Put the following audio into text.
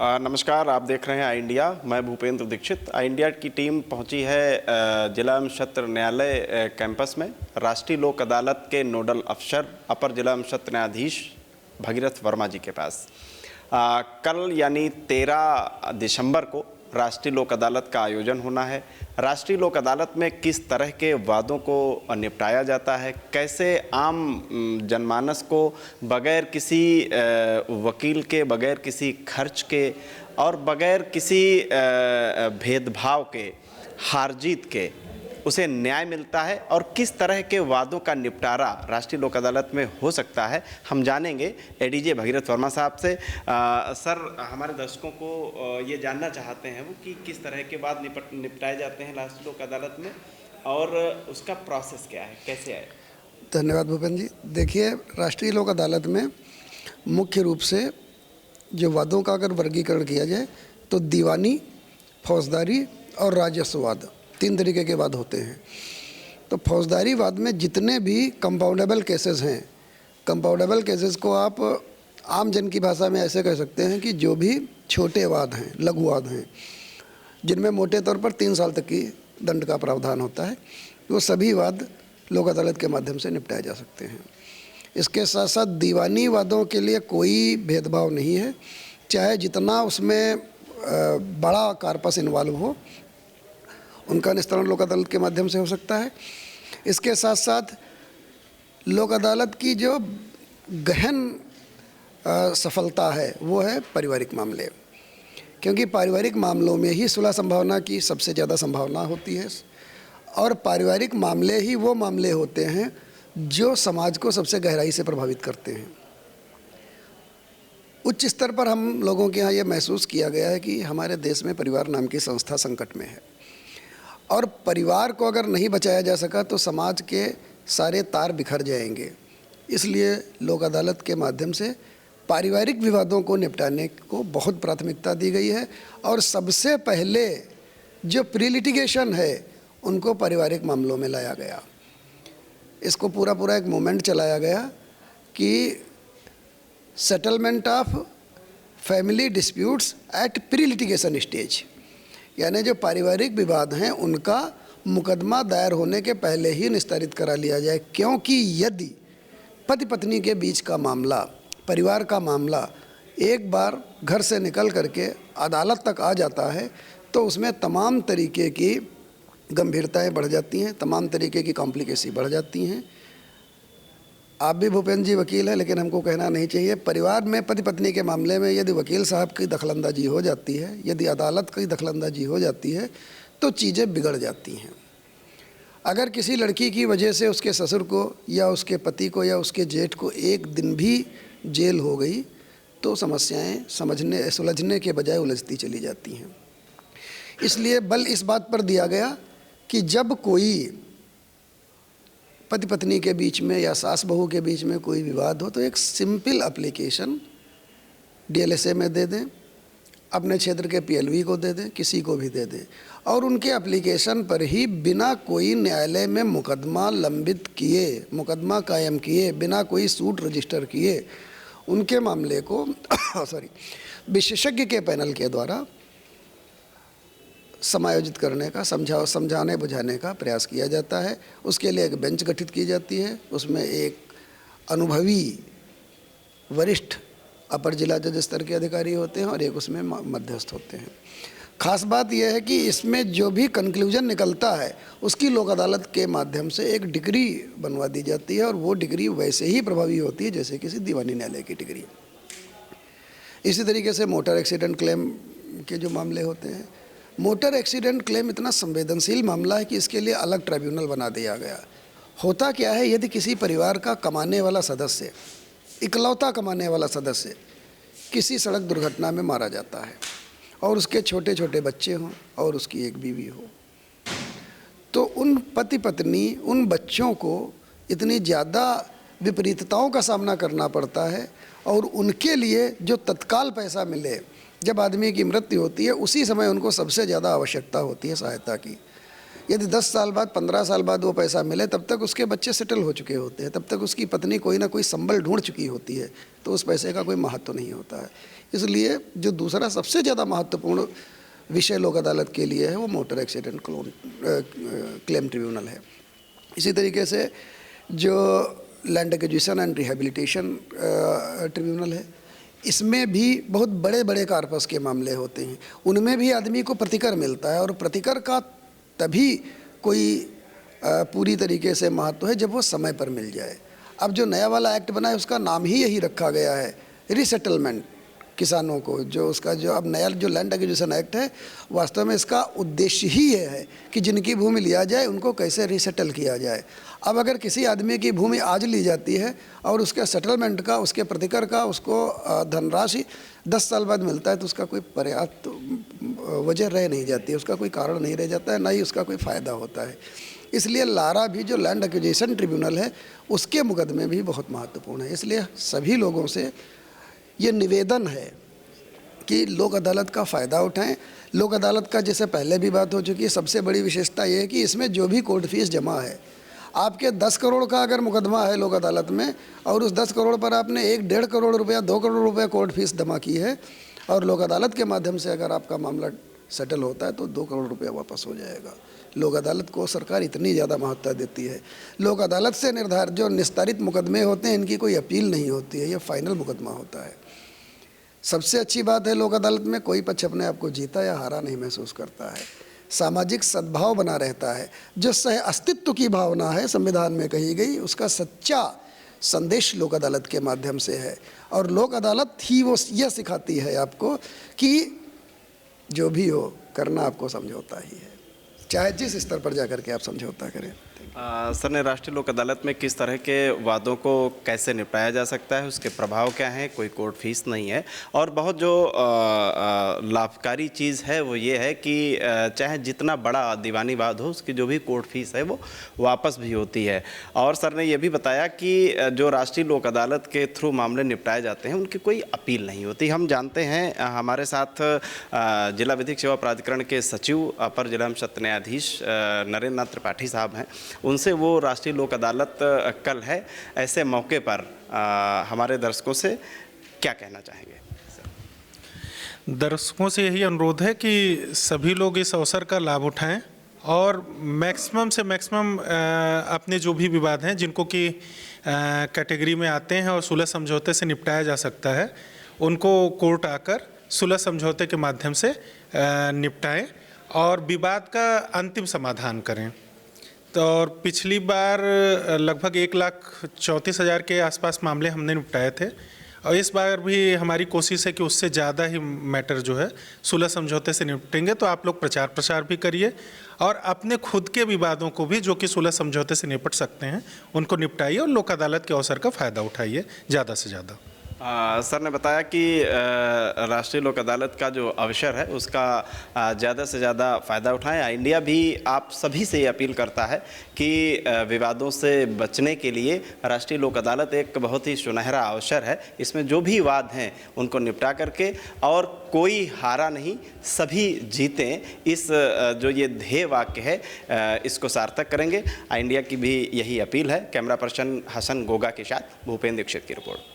नमस्कार, आप देख रहे हैं आई इंडिया। मैं भूपेंद्र दीक्षित। आई इंडिया की टीम पहुंची है जिला एवं सत्र न्यायालय कैंपस में राष्ट्रीय लोक अदालत के नोडल अफसर अपर जिला एवं सत्र न्यायाधीश भगीरथ वर्मा जी के पास। कल यानी 13 दिसंबर को राष्ट्रीय लोक अदालत का आयोजन होना है। राष्ट्रीय लोक अदालत में किस तरह के वादों को निपटाया जाता है, कैसे आम जनमानस को बगैर किसी वकील के, बगैर किसी खर्च के और बगैर किसी भेदभाव के, हार जीत के उसे न्याय मिलता है और किस तरह के वादों का निपटारा राष्ट्रीय लोक अदालत में हो सकता है, हम जानेंगे एडीजे भगीरथ वर्मा साहब से। सर, हमारे दर्शकों को ये जानना चाहते हैं वो कि किस तरह के वाद निपटाए जाते हैं राष्ट्रीय लोक अदालत में और उसका प्रोसेस क्या है, कैसे आए। धन्यवाद भूपेंद्र जी। देखिए, राष्ट्रीय लोक अदालत में मुख्य रूप से जो वादों का अगर वर्गीकरण किया जाए तो दीवानी, फौजदारी और राजस्व वाद, 3 तरीके के वाद होते हैं। तो फौजदारी वाद में जितने भी कंपाउंडेबल केसेस हैं, कंपाउंडेबल केसेस को आप आम जन की भाषा में ऐसे कह सकते हैं कि जो भी छोटे वाद हैं, लघु वाद हैं, जिनमें मोटे तौर पर 3 साल तक की दंड का प्रावधान होता है, वो सभी वाद लोक अदालत के माध्यम से निपटाए जा सकते हैं। इसके साथ साथ दीवानी वादों के लिए कोई भेदभाव नहीं है, चाहे जितना उसमें बड़ा कार्पस इन्वॉल्व हो, उनका निस्तारण लोक अदालत के माध्यम से हो सकता है। इसके साथ साथ लोक अदालत की जो गहन सफलता है वो है पारिवारिक मामले, क्योंकि पारिवारिक मामलों में ही सुलह संभावना की सबसे ज़्यादा संभावना होती है और पारिवारिक मामले ही वो मामले होते हैं जो समाज को सबसे गहराई से प्रभावित करते हैं। उच्च स्तर पर हम लोगों के यहाँ ये महसूस किया गया है कि हमारे देश में परिवार नाम की संस्था संकट में है और परिवार को अगर नहीं बचाया जा सका तो समाज के सारे तार बिखर जाएंगे। इसलिए लोक अदालत के माध्यम से पारिवारिक विवादों को निपटाने को बहुत प्राथमिकता दी गई है और सबसे पहले जो प्री लिटिगेशन है उनको पारिवारिक मामलों में लाया गया। इसको पूरा एक मूवमेंट चलाया गया कि settlement of family disputes at pre litigation stage, यानी जो पारिवारिक विवाद हैं उनका मुकदमा दायर होने के पहले ही निस्तारित करा लिया जाए, क्योंकि यदि पति पत्नी के बीच का मामला, परिवार का मामला एक बार घर से निकल करके अदालत तक आ जाता है तो उसमें तमाम तरीके की गंभीरताएं बढ़ जाती हैं, तमाम तरीके की कॉम्प्लिकेसी बढ़ जाती हैं। आप भी भूपेंद्र जी वकील हैं, लेकिन हमको कहना नहीं चाहिए, परिवार में पति पत्नी के मामले में यदि वकील साहब की दखलंदाजी हो जाती है, यदि अदालत की दखलंदाजी हो जाती है तो चीज़ें बिगड़ जाती हैं। अगर किसी लड़की की वजह से उसके ससुर को या उसके पति को या उसके जेठ को एक दिन भी जेल हो गई तो समस्याएं सुलझने के बजाय उलझती चली जाती हैं। इसलिए बल इस बात पर दिया गया कि जब कोई पति पत्नी के बीच में या सास बहू के बीच में कोई विवाद हो तो एक सिंपल एप्लीकेशन डीएलएसए में दे दें, अपने क्षेत्र के पीएलवी को दे दें, किसी को भी दे दें और उनके एप्लीकेशन पर ही बिना कोई न्यायालय में मुकदमा लंबित किए, मुकदमा कायम किए, बिना कोई सूट रजिस्टर किए उनके मामले को विशेषज्ञ के पैनल के द्वारा समायोजित करने का, समझाने बुझाने का प्रयास किया जाता है। उसके लिए एक बेंच गठित की जाती है, उसमें एक अनुभवी वरिष्ठ अपर जिला जज स्तर के अधिकारी होते हैं और एक उसमें मध्यस्थ होते हैं। खास बात यह है कि इसमें जो भी कंक्लूजन निकलता है उसकी लोक अदालत के माध्यम से एक डिग्री बनवा दी जाती है और वो डिग्री वैसे ही प्रभावी होती है जैसे किसी दीवानी न्यायालय की डिग्री। इसी तरीके से मोटर एक्सीडेंट क्लेम के जो मामले होते हैं, मोटर एक्सीडेंट क्लेम इतना संवेदनशील मामला है कि इसके लिए अलग ट्राइब्यूनल बना दिया गया। होता क्या है, यदि किसी परिवार का कमाने वाला सदस्य, इकलौता कमाने वाला सदस्य किसी सड़क दुर्घटना में मारा जाता है और उसके छोटे छोटे बच्चे हों और उसकी एक बीवी हो, तो उन पति पत्नी, उन बच्चों को इतनी ज़्यादा विपरीतताओं का सामना करना पड़ता है और उनके लिए जो तत्काल पैसा मिले, जब आदमी की मृत्यु होती है उसी समय उनको सबसे ज़्यादा आवश्यकता होती है सहायता की। यदि 10 साल बाद 15 साल बाद वो पैसा मिले तब तक उसके बच्चे सेटल हो चुके होते हैं, तब तक उसकी पत्नी कोई ना कोई संबल ढूंढ चुकी होती है, तो उस पैसे का कोई महत्व नहीं होता है। इसलिए जो दूसरा सबसे ज़्यादा महत्वपूर्ण विषय लोक अदालत के लिए है वो मोटर एक्सीडेंट क्लेम ट्रिब्यूनल है। इसी तरीके से जो land acquisition and rehabilitation tribunal है, इसमें भी बहुत बड़े बड़े कार्पस के मामले होते हैं, उनमें भी आदमी को प्रतिकर मिलता है और प्रतिकर का तभी कोई पूरी तरीके से महत्व है जब वो समय पर मिल जाए। अब जो नया वाला एक्ट बना है उसका नाम ही यही रखा गया है, रिसेटलमेंट किसानों को, जो उसका जो अब नया जो लैंड एक्विजिशन एक्ट है वास्तव में इसका उद्देश्य ही ये है कि जिनकी भूमि लिया जाए उनको कैसे रिसेटल किया जाए। अब अगर किसी आदमी की भूमि आज ली जाती है और उसके सेटलमेंट का, उसके प्रतिकर का उसको धनराशि 10 साल बाद मिलता है तो उसका कोई पर्याप्त वजह रह नहीं जाती है, उसका कोई कारण नहीं रह जाता है, ना ही उसका कोई फ़ायदा होता है। इसलिए लारा भी जो लैंड एक्विजिशन ट्रिब्यूनल है उसके मुकदमे भी बहुत महत्वपूर्ण है। इसलिए सभी लोगों से ये निवेदन है कि लोक अदालत का फ़ायदा उठाएं। लोक अदालत का जैसे पहले भी बात हो चुकी है, सबसे बड़ी विशेषता ये है कि इसमें जो भी कोर्ट फीस जमा है, आपके 10 करोड़ का अगर मुकदमा है लोक अदालत में और उस 10 करोड़ पर आपने 1-1.5 करोड़ रुपया 2 करोड़ रुपया कोर्ट फीस जमा की है और लोक अदालत के माध्यम से अगर आपका मामला सेटल होता है तो 2 करोड़ रुपया वापस हो जाएगा। लोक अदालत को सरकार इतनी ज़्यादा महत्ता देती है। लोक अदालत से निर्धारित जो निस्तारित मुकदमे होते हैं इनकी कोई अपील नहीं होती है, ये फाइनल मुकदमा होता है। सबसे अच्छी बात है लोक अदालत में कोई पक्ष अपने आप को जीता या हारा नहीं महसूस करता है, सामाजिक सद्भाव बना रहता है। जो सह अस्तित्व की भावना है संविधान में कही गई, उसका सच्चा संदेश लोक अदालत के माध्यम से है और लोक अदालत ही वो यह सिखाती है आपको कि जो भी हो करना आपको समझौता ही है, चाहे जिस स्तर पर जाकर के आप समझौता करें। सर ने राष्ट्रीय लोक अदालत में किस तरह के वादों को कैसे निपटाया जा सकता है, उसके प्रभाव क्या हैं, कोई कोर्ट फीस नहीं है और बहुत जो लाभकारी चीज़ है वो ये है कि चाहे जितना बड़ा दीवानी वाद हो उसकी जो भी कोर्ट फीस है वो वापस भी होती है। और सर ने ये भी बताया कि जो राष्ट्रीय लोक अदालत के थ्रू मामले निपटाए जाते हैं उनकी कोई अपील नहीं होती। हम जानते हैं, हमारे साथ जिला विधिक सेवा प्राधिकरण के सचिव अपर जिला एवं सत्र न्यायाधीश नरेंद्र नाथ त्रिपाठी साहब हैं, उनसे वो राष्ट्रीय लोक अदालत कल है, ऐसे मौके पर हमारे दर्शकों से क्या कहना चाहेंगे? दर्शकों से यही अनुरोध है कि सभी लोग इस अवसर का लाभ उठाएं और मैक्सिमम से मैक्सिमम अपने जो भी विवाद हैं जिनको कि कैटेगरी में आते हैं और सुलह समझौते से निपटाया जा सकता है, उनको कोर्ट आकर सुलह समझौते के माध्यम से निपटाएं और विवाद का अंतिम समाधान करें। तो और पिछली बार लगभग 1,34,000 के आसपास मामले हमने निपटाए थे और इस बार भी हमारी कोशिश है कि उससे ज़्यादा ही मैटर जो है सुलह समझौते से निपटेंगे। तो आप लोग प्रचार प्रसार भी करिए और अपने खुद के विवादों को भी जो कि सुलह समझौते से निपट सकते हैं उनको निपटाइए और लोक अदालत के अवसर का फ़ायदा उठाइए ज़्यादा से ज़्यादा। सर ने बताया कि राष्ट्रीय लोक अदालत का जो अवसर है उसका ज़्यादा से ज़्यादा फ़ायदा उठाएं। इंडिया भी आप सभी से ये अपील करता है कि विवादों से बचने के लिए राष्ट्रीय लोक अदालत एक बहुत ही सुनहरा अवसर है। इसमें जो भी वाद हैं उनको निपटा करके और कोई हारा नहीं, सभी जीतें, इस जो ये ध्येय वाक्य है इसको सार्थक करेंगे। इंडिया की भी यही अपील है। कैमरा पर्सन हसन गोगा के साथ भूपेंद्र दीक्षित की रिपोर्ट।